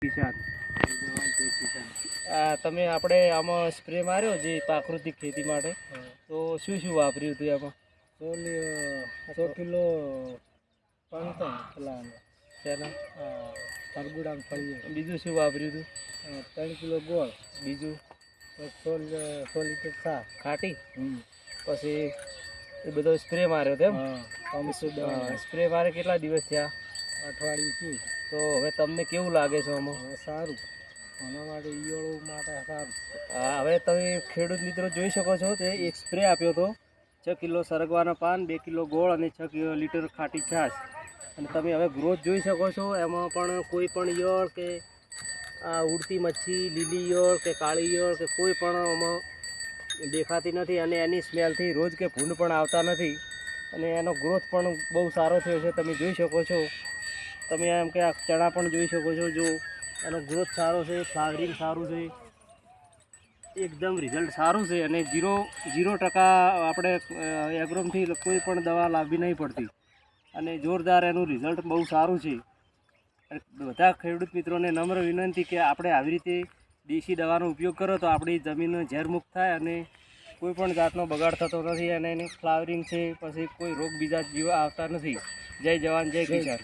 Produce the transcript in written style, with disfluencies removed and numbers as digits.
કિસાન તમે આપણે આમાં સ્પ્રે માર્યો જે પ્રાકૃતિક ખેતી માટે, તો શું શું વાપર્યું હતું એમાં? 100 કિલો પાણી પેલા તેના તરબૂડામ ફળીએ. બીજું શું વાપર્યું હતું? 3 કિલો ગોળ, બીજું 100 લીટર છાશ. ખાટી. પછી એ બધો સ્પ્રે માર્યો હતો એમ? સ્પ્રે મારે કેટલા દિવસ થયા? અઠવાડિયું થયું. તો હવે તમને કેવું લાગે છે આમાં? હવે સારું, એના માટે ઈયળો માટે સારું. હા, હવે તમે ખેડૂત મિત્રો જોઈ શકો છો, તે એક સ્પ્રે આપ્યો હતો. 6 કિલો સરગવાના પાન, 2 કિલો ગોળ અને 6 લીટર ખાટી છાશ. અને તમે હવે ગ્રોથ જોઈ શકો છો. એમાં પણ કોઈ પણ ઈયળ કે આ ઉડતી મચ્છી, લીલી ઈયળ કે કાળી ઈયળ કે કોઈ પણ આમાં દેખાતી નથી. અને એની સ્મેલથી રોજ કે ભૂંડ પણ આવતા નથી. અને એનો ગ્રોથ પણ બહુ સારો થયો છે, તમે જોઈ શકો છો. તમે એમ કે આ ચણા પણ જોઈ શકો છો, જો એનો ગ્રોથ સારો છે, ફ્લાવરિંગ સારું છે, એકદમ રિઝલ્ટ સારું છે. અને 0% આપણે એગ્રોમથી કોઈ પણ દવા લાવવી નહીં પડતી. અને જોરદાર એનું રિઝલ્ટ બહુ સારું છે. બધા ખેડૂત મિત્રોને નમ્ર વિનંતી કે આપણે આવી રીતે દેશી દવાનો ઉપયોગ કરો તો આપણી જમીન ઝેરમુક્ત થાય અને કોઈ પણ જાતનો બગાડ થતો નથી. અને એની ફ્લાવરિંગ છે, પછી કોઈ રોગ બીજા જેવા આવતા નથી. જય જવાન જય કિસાન.